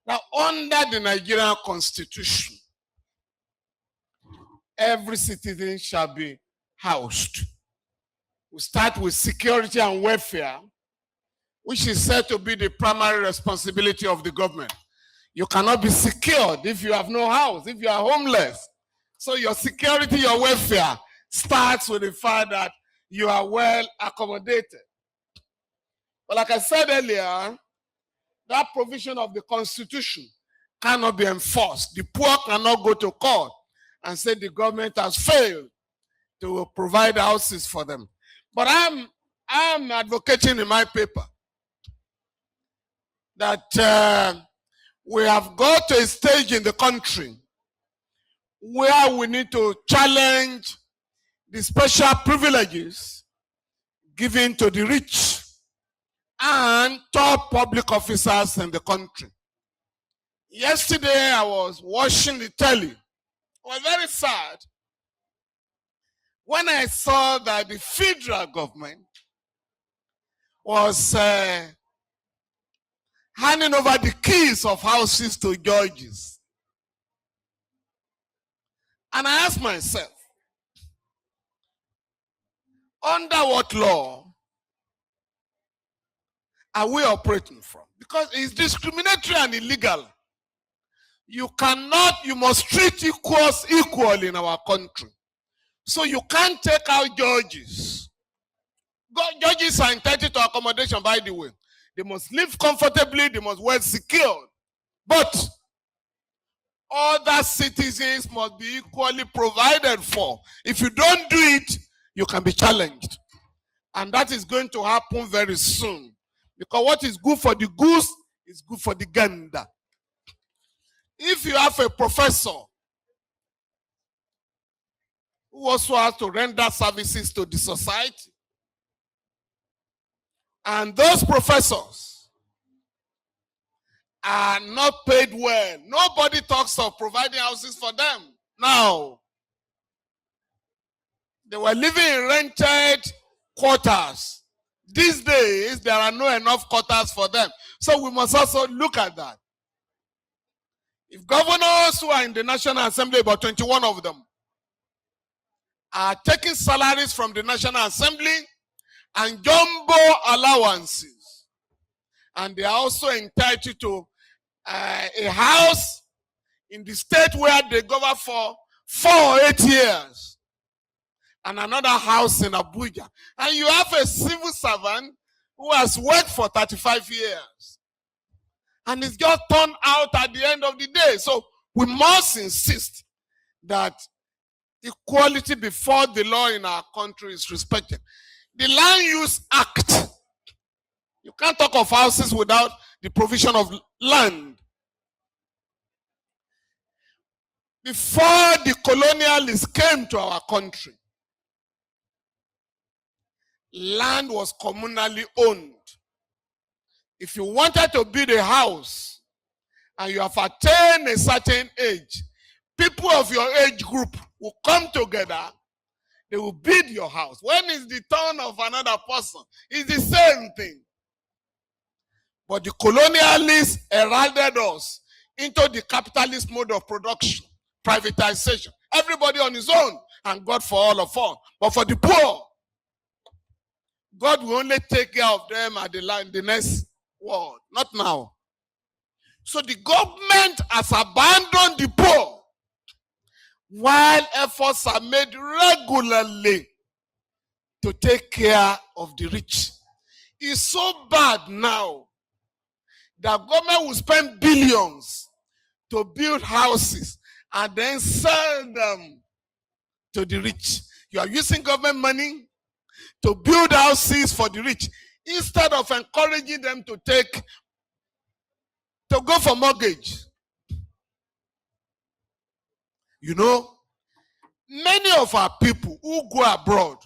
Now, under the Nigerian Constitution, every citizen shall be housed. We start with security and welfare, which is said to be the primary responsibility of the government. You cannot be secured if you have no house, if you are homeless. So your security, your welfare starts with the fact that you are well accommodated. But like I said earlier, that provision of the Constitution cannot be enforced. The poor cannot go to court and say the government has failed to provide houses for them. But I'm advocating in my paper that we have got to a stage in the country where we need to challenge the special privileges given to the rich and top public officers in the country. Yesterday, I was watching the telly. I was very sad when I saw that the federal government was handing over the keys of houses to judges. And I asked myself, under what law are we operating from? Because it's discriminatory and illegal. You must treat equals equal in our country. So you can't take out judges. Judges are entitled to accommodation, by the way. They must live comfortably, they must be well secured. But other citizens must be equally provided for. If you don't do it, you can be challenged. And that is going to happen very soon. Because what is good for the goose is good for the gander. If you have a professor who also has to render services to the society, and those professors are not paid well, nobody talks of providing houses for them. Now, they were living in rented quarters. These days, there are not enough quarters for them. So we must also look at that. If governors who are in the National Assembly, about 21 of them, are taking salaries from the National Assembly and jumbo allowances, and they are also entitled to a house in the state where they govern for 4 or 8 years, and another house in Abuja, and you have a civil servant who has worked for 35 years, and it's just turned out at the end of the day. So we must insist that equality before the law in our country is respected. The Land Use Act, you can't talk of houses without the provision of land. Before the colonialists came to our country, land was communally owned. If you wanted to build a house and you have attained a certain age, people of your age group will come together, they will build your house. When it's the turn of another person, it's the same thing. But the colonialists heralded us into the capitalist mode of production, privatization. Everybody on his own, and God for all of us. But for the poor, God will only take care of them at the next world, not now. So the government has abandoned the poor, while efforts are made regularly to take care of the rich. It's so bad now that government will spend billions to build houses and then sell them to the rich. You are using government money to build houses for the rich instead of encouraging them to go for mortgage. You know, many of our people who go abroad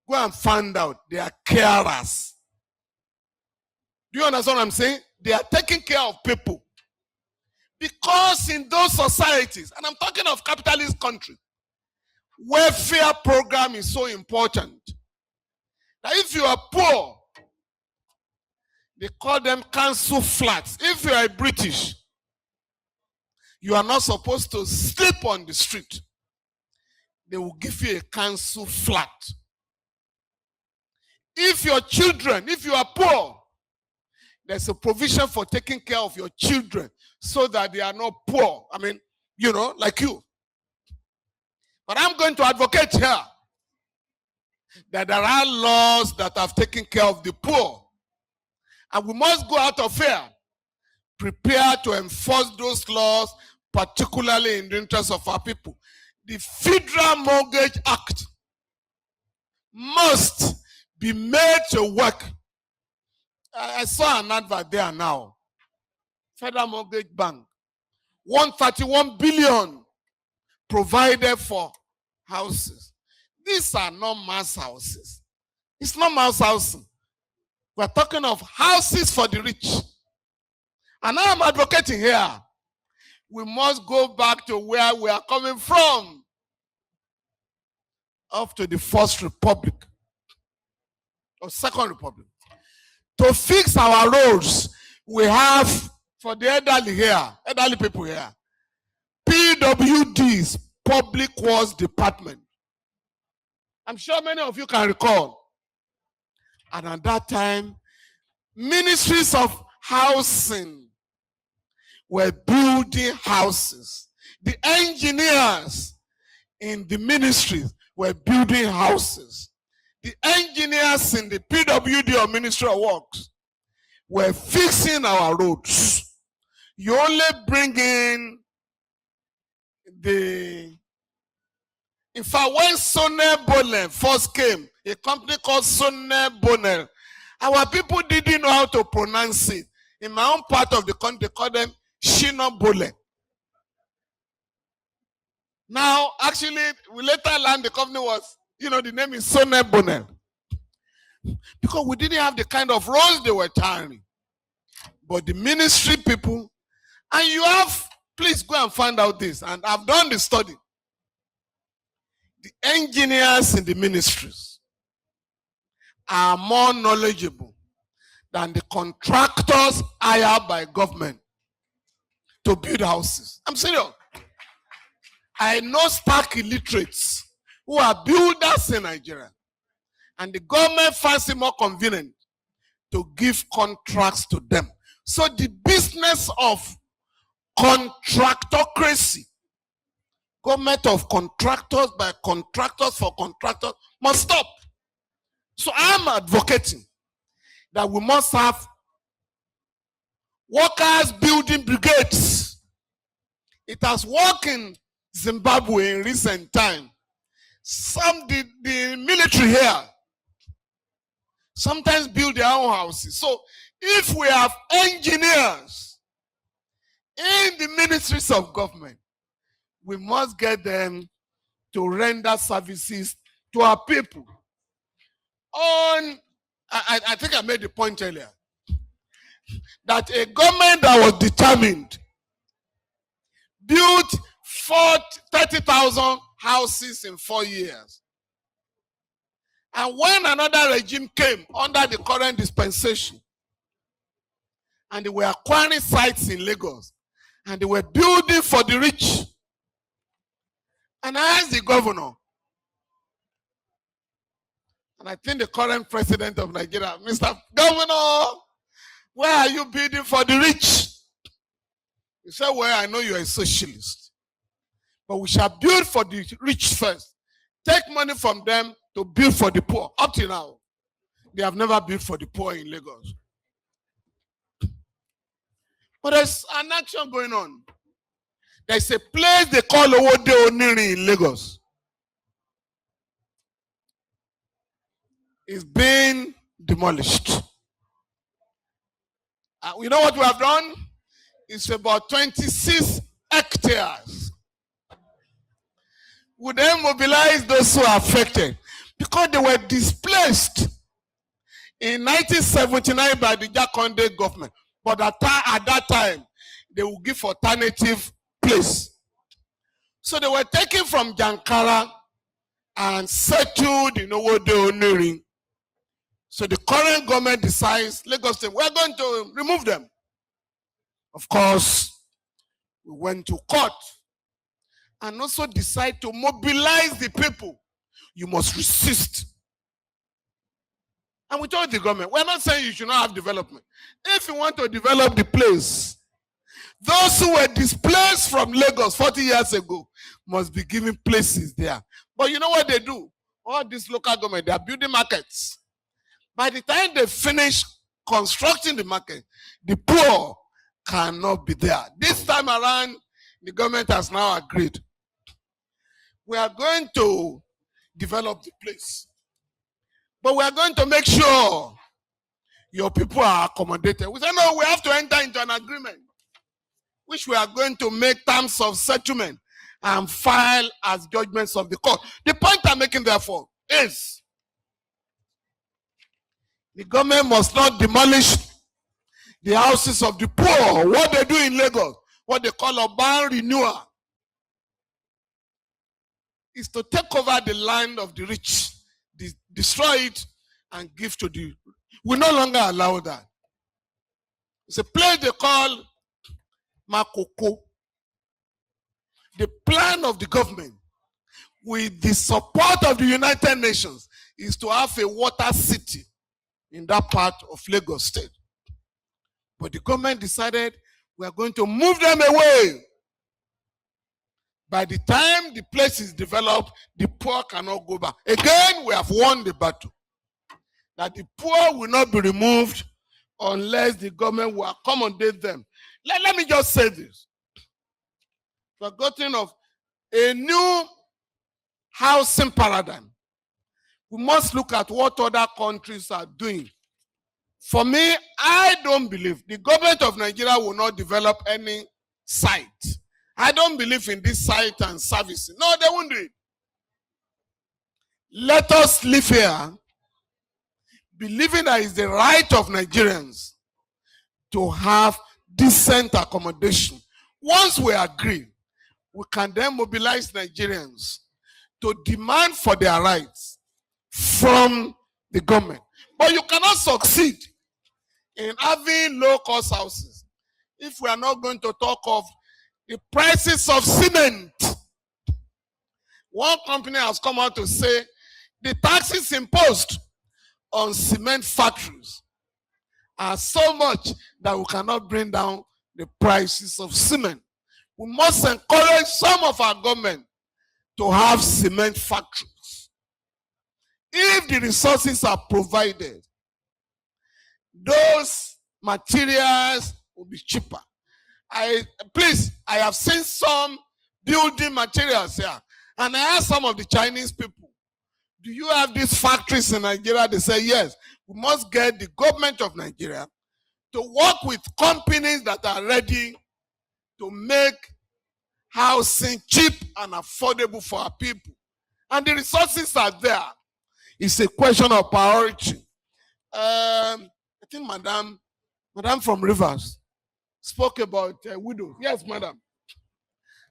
go and find out they are carers. Do you understand what I'm saying? They are taking care of people. Because in those societies, and I'm talking of capitalist countries, welfare program is so important. That if you are poor, They call them council flats. If you are British, you are not supposed to sleep on the street. They will give you a council flat. If your children, if you are poor, there's a provision for taking care of your children so that they are not poor. I mean, you know, like you. But I'm going to advocate here that there are laws that have taken care of the poor. And we must go out of fear, prepare to enforce those laws, particularly in the interest of our people. The Federal Mortgage Act must be made to work. I saw an advert there now. Federal Mortgage Bank, 131 billion provided for houses. These are not mass houses. It's not mass housing. We're talking of houses for the rich. And I'm advocating here, we must go back to where we are coming from, up to the First Republic or Second Republic. To fix our roads, we have, for the elderly here, elderly people here, PWD's, Public Works Department. I'm sure many of you can recall. And at that time, ministries of housing were building houses. The engineers in the ministries were building houses. The engineers in the PWD or Ministry of Works were fixing our roads. You only bring in in fact, when Sonne Bonel first came, a company called Sonne Bonel, our people didn't know how to pronounce it. In my own part of the country, they call them Shino Bole. Now, actually, we later learned the company was, the name is Sonne Bonel. Because we didn't have the kind of roads they were tarring. But the ministry people, and you have, please go and find out this, and I've done the study. The engineers in the ministries are more knowledgeable than the contractors hired by government to build houses. I'm serious. I know stark illiterates who are builders in Nigeria, and the government finds it more convenient to give contracts to them. So the business of contractocracy, government of contractors by contractors for contractors, must stop. So I'm advocating that we must have workers building brigades. It has worked in Zimbabwe in recent time. The military here sometimes build their own houses. So if we have engineers in the ministries of government, we must get them to render services to our people. I think I made the point earlier that a government that was determined built 30,000 houses in 4 years. And when another regime came under the current dispensation, and they were acquiring sites in Lagos, and they were building for the rich. And I asked the governor, and I think the current president of Nigeria, Mr. Governor, where are you building for the rich? He said, well, I know you're a socialist, but we shall build for the rich first. Take money from them to build for the poor. Up till now, they have never built for the poor in Lagos. But there's an action going on. There's a place they call Owode Oniri in Lagos. It's being demolished. You know what we have done? It's about 26 hectares. We then mobilize those who are affected because they were displaced in 1979 by the Jakonde government. But at that time, they will give alternative place. So they were taken from Jankara and settled in Owode Oniri. So the current government decides, Lagos State, we're going to remove them. Of course, we went to court and also decide to mobilize the people. You must resist. And we told the government, we're not saying you should not have development. If you want to develop the place, those who were displaced from Lagos 40 years ago must be given places there. But you know what they do? All this local government, they are building markets. By the time they finish constructing the market, the poor cannot be there. This time around, the government has now agreed. We are going to develop the place. But we are going to make sure your people are accommodated. We say, no, we have to enter into an agreement, which we are going to make terms of settlement and file as judgments of the court. The point I'm making, therefore, is the government must not demolish the houses of the poor. What they do in Lagos, what they call urban renewal, is to take over the land of the rich, destroy it, and give to the... We no longer allow that. It's a place they call Makoko. The plan of the government, with the support of the United Nations, is to have a water city in that part of Lagos State. But the government decided we are going to move them away. By the time the place is developed, the poor cannot go back. Again, we have won the battle. That the poor will not be removed unless the government will accommodate them. Let me just say this. Forgotten of a new housing paradigm. We must look at what other countries are doing. For me, I don't believe the government of Nigeria will not develop any site. I don't believe in this site and servicing. No, they won't do it. Let us live here believing that it's the right of Nigerians to have decent accommodation. Once we agree, we can then mobilize Nigerians to demand for their rights from the government. But you cannot succeed in having low-cost houses if we are not going to talk of the prices of cement. One company has come out to say the taxes imposed on cement factories are so much that we cannot bring down the prices of cement. We must encourage some of our government to have cement factories. If the resources are provided, those materials will be cheaper. I have seen some building materials here, and I asked some of the Chinese people, do you have these factories in Nigeria? They say yes. We must get the government of Nigeria to work with companies that are ready to make housing cheap and affordable for our people. And the resources are there. It's a question of priority. I think Madam from Rivers spoke about widows. Yes, Madam.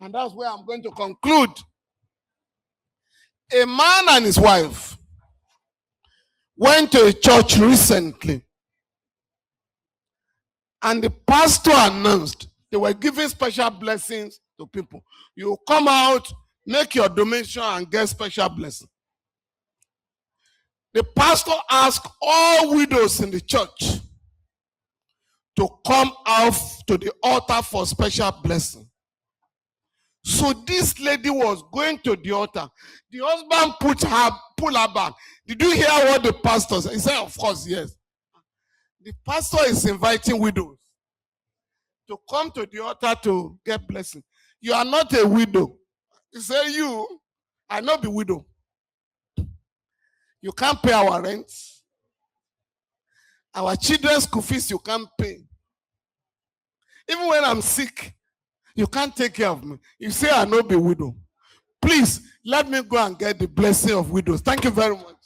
And that's where I'm going to conclude. A man and his wife went to a church recently, and the pastor announced they were giving special blessings to people. You come out, make your donation, and get special blessing. The pastor asked all widows in the church to come out to the altar for special blessing. So this lady was going to the altar. The husband pull her back. Did you hear what the pastor said? He said, of course, yes. The pastor is inviting widows to come to the altar to get blessing. You are not a widow. He said, I not be widow. You can't pay our rent. Our children's school fees you can't pay. Even when I'm sick, you can't take care of me. You say I not be widow. Please, let me go and get the blessing of widows. Thank you very much.